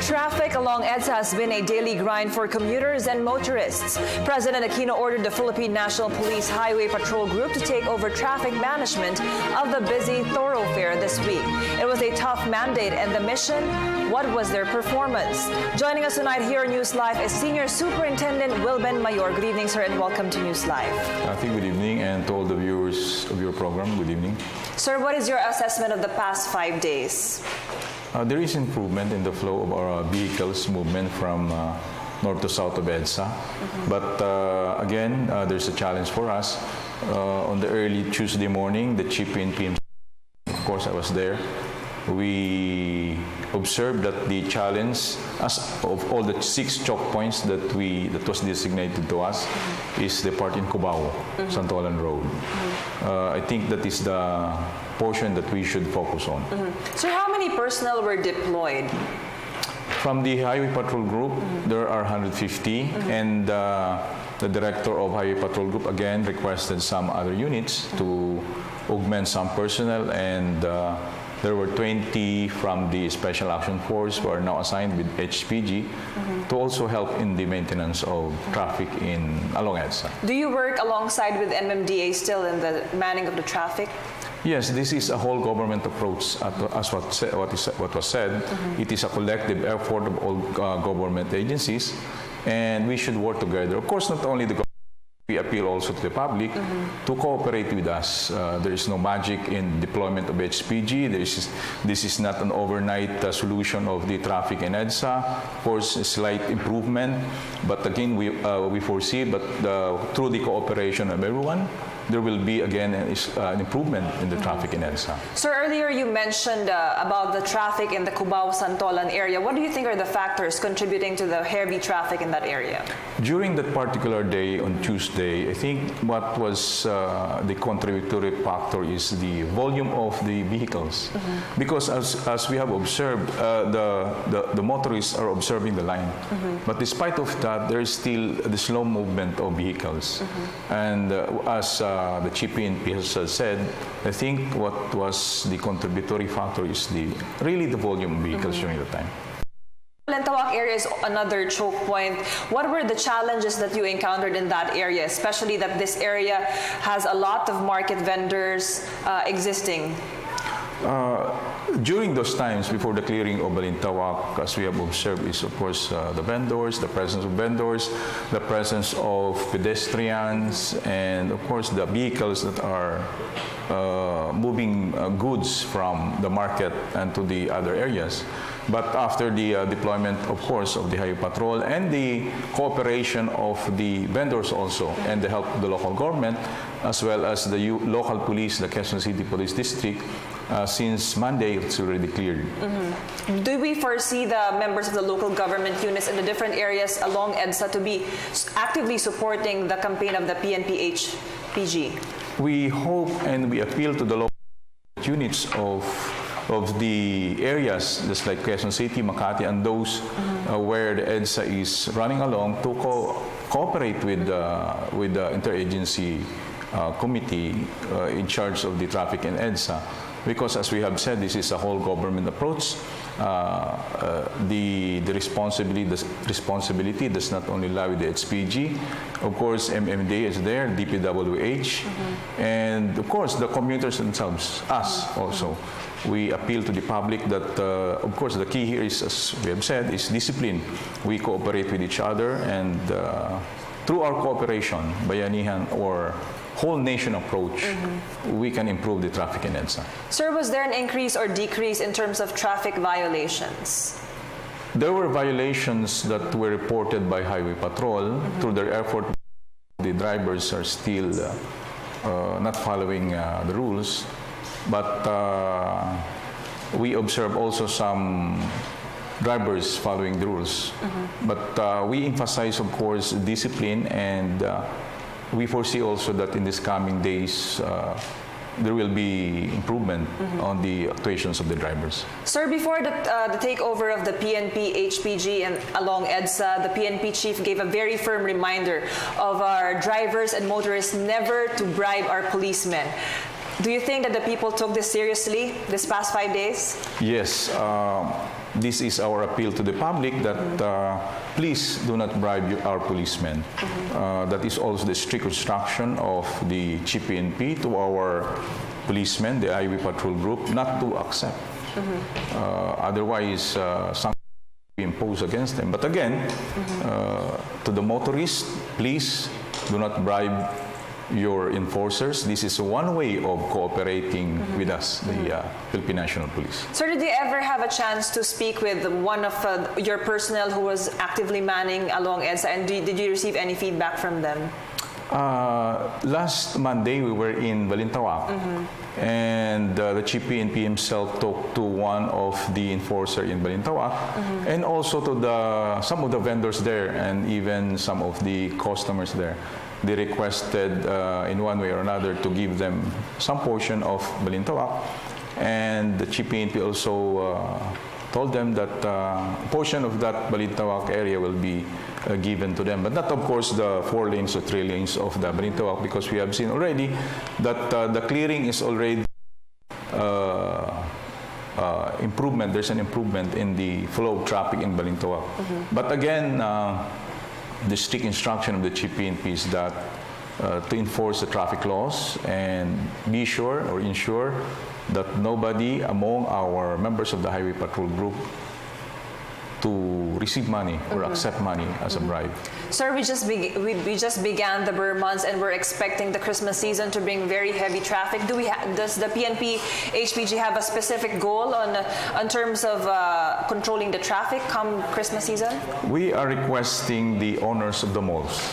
Traffic along EDSA has been a daily grind for commuters and motorists. President Aquino ordered the Philippine National Police Highway Patrol Group to take over traffic management of the busy thoroughfare this week. It was a tough mandate, and the mission, what was their performance? Joining us tonight here on NewsLife is Senior Superintendent Wilben Mayor. Good evening, sir, and welcome to NewsLife. Good evening, and to all the viewers of your program, good evening. Sir, what is your assessment of the past 5 days? There is improvement in the flow of our vehicles movement from north to south of EDSA. But again, there's a challenge for us. On the early Tuesday morning, the chief PNP, of course, I was there. We observed that the challenge, as of all the 6 choke points that was designated to us, is the part in Cubao, Santolan Road. I think that is the portion that we should focus on. So how many personnel were deployed? From the Highway Patrol Group, there are 150, and the Director of Highway Patrol Group again requested some other units to augment some personnel, and there were 20 from the Special Action Force who are now assigned with HPG to also help in the maintenance of traffic along EDSA. Do you work alongside with MMDA still in the manning of the traffic? Yes, this is a whole government approach, as what was said. It is a collective effort of all government agencies, and we should work together. Of course, not only the government, we appeal also to the public to cooperate with us. There is no magic in deployment of HPG. This is not an overnight solution of the traffic in EDSA. Of course, a slight improvement, but again, we foresee, but through the cooperation of everyone, there will be again an improvement in the traffic in EDSA. Sir, earlier you mentioned about the traffic in the Cubao-Santolan area. What do you think are the factors contributing to the heavy traffic in that area? During that particular day on Tuesday, I think what was the contributory factor is the volume of the vehicles. Because as we have observed, the motorists are observing the line. But despite of that, there is still the slow movement of vehicles. And as the chief PNP has said, I think what was the contributory factor is really the volume of vehicles during the time. Lentawak area is another choke point. What were the challenges that you encountered in that area, especially that this area has a lot of market vendors existing? During those times, before the clearing of Balintawak, as we have observed, is of course the vendors, the presence of vendors, the presence of pedestrians, and of course the vehicles that are moving goods from the market and to the other areas. But after the deployment, of course, of the Highway Patrol and the cooperation of the vendors also, and the help of the local government, as well as the local police, the Quezon City Police District, since Monday, it's already cleared. Do we foresee the members of the local government units in the different areas along EDSA to be actively supporting the campaign of the PNP-PIO? We hope and we appeal to the local units of the areas, just like Quezon City, Makati, and those where the EDSA is running along to cooperate with the interagency committee in charge of the traffic in EDSA. Because as we have said, this is a whole government approach. The responsibility does not only lie with the HPG. Of course, MMDA is there, DPWH, and of course the commuters themselves, us also. We appeal to the public that, of course, the key here is, as we have said, is discipline. We cooperate with each other, and through our cooperation, bayanihan or whole nation approach, we can improve the traffic in EDSA. Sir, was there an increase or decrease in terms of traffic violations? There were violations that were reported by Highway Patrol. Through their effort, the drivers are still not following the rules. But we observe also some drivers following the rules. But we emphasize, of course, discipline, and we foresee also that in these coming days, there will be improvement on the actuations of the drivers. Sir, before the takeover of the PNP-HPG and along EDSA, the PNP chief gave a very firm reminder of our drivers and motorists never to bribe our policemen. Do you think that the people took this seriously this past 5 days? Yes. this is our appeal to the public that please do not bribe our policemen. That is also the strict instruction of the Chief PNP to our policemen, the highway patrol group, not to accept. Otherwise, sanctions will be imposed against them. But again, to the motorists, please do not bribe your enforcers. This is one way of cooperating with us, the Philippine National Police. Sir, did you ever have a chance to speak with one of your personnel who was actively manning along EDSA, and did you receive any feedback from them? Last Monday, we were in Balintawak, and the Chief PNP himself talked to one of the enforcer in Balintawak, and also to some of the vendors there, and even some of the customers there. They requested in one way or another to give them some portion of Balintawak, and the Chief PNP also told them that a portion of that Balintawak area will be given to them, but not, of course, the 4 lanes or 3 lanes of the Balintawak, because we have seen already that the clearing is already improvement. There's an improvement in the flow of traffic in Balintawak. But again, the strict instruction of the Chief PNP is that to enforce the traffic laws and be sure or ensure that nobody among our members of the highway patrol group to receive money or accept money as a bribe. Sir, we just began the Burr months, and we're expecting the Christmas season to bring very heavy traffic. Does the PNP HPG have a specific goal on terms of controlling the traffic come Christmas season? We are requesting the owners of the malls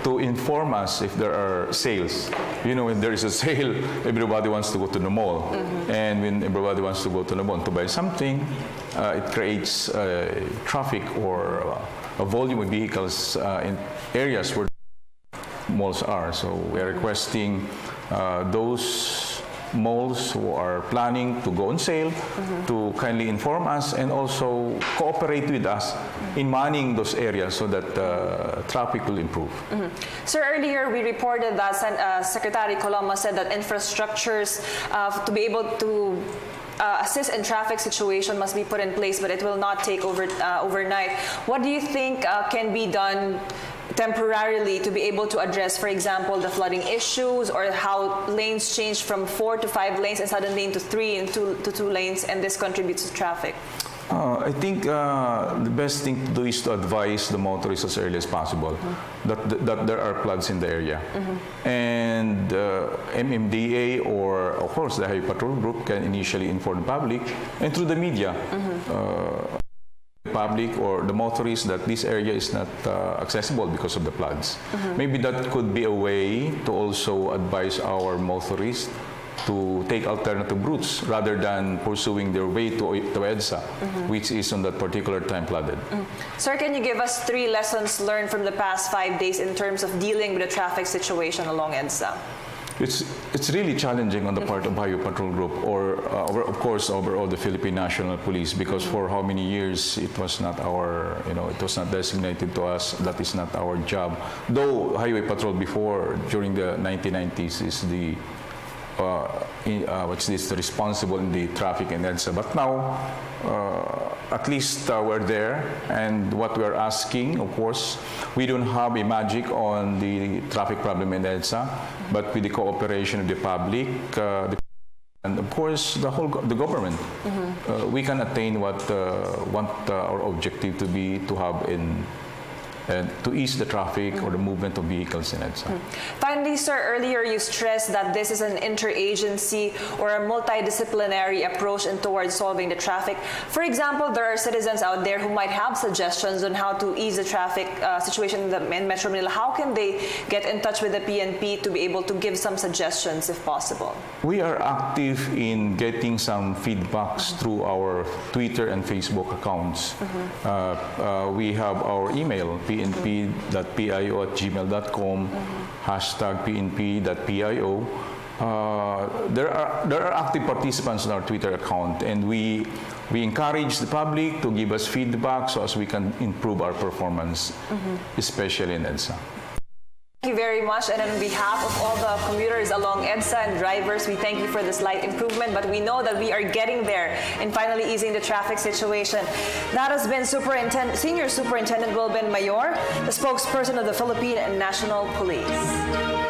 to inform us if there are sales. You know, when there is a sale, everybody wants to go to the mall, and when everybody wants to go to the mall to buy something, it creates traffic or a volume of vehicles in areas where malls are. So we are requesting those malls who are planning to go on sale to kindly inform us and also cooperate with us in manning those areas so that traffic will improve. Sir, earlier we reported that Secretary Coloma said that infrastructures to be able to assist in traffic situation must be put in place, but it will not take overnight. What do you think can be done temporarily to be able to address, for example, the flooding issues, or how lanes change from 4 to 5 lanes and suddenly into 3 and 2 to 2 lanes, and this contributes to traffic? I think the best thing to do is to advise the motorists as early as possible that there are floods in the area. And MMDA or, of course, the Highway Patrol Group can initially inform the public, and through the media, the public or the motorists that this area is not accessible because of the floods. Maybe that could be a way to also advise our motorists to take alternative routes rather than pursuing their way to EDSA, which is on that particular time flooded. Sir, can you give us 3 lessons learned from the past 5 days in terms of dealing with the traffic situation along EDSA? It's really challenging on the part of Highway Patrol Group or of course overall the Philippine National Police, because for how many years it was not our, it was not designated to us. That is not our job. Though Highway Patrol before, during the 1990s, is the responsible in the traffic in EDSA. But now, at least we're there, and what we're asking, of course, we don't have a magic on the traffic problem in EDSA, but with the cooperation of the public, and of course the government, we can attain what our objective to be, to have to ease the traffic or the movement of vehicles in EDSA. Finally, sir, earlier you stressed that this is an interagency or a multidisciplinary approach towards solving the traffic. For example, there are citizens out there who might have suggestions on how to ease the traffic situation in Metro Manila. How can they get in touch with the PNP to be able to give some suggestions if possible? We are active in getting some feedbacks through our Twitter and Facebook accounts. We have our email, pnp.pio@gmail.com, hashtag pnp.pio. There are active participants in our Twitter account, and we encourage the public to give us feedback so as we can improve our performance, especially in EDSA. Thank you very much, and on behalf of all the commuters along EDSA and drivers, we thank you for the slight improvement, but we know that we are getting there in finally easing the traffic situation. That has been Senior Superintendent Wilben Mayor, the spokesperson of the Philippine National Police.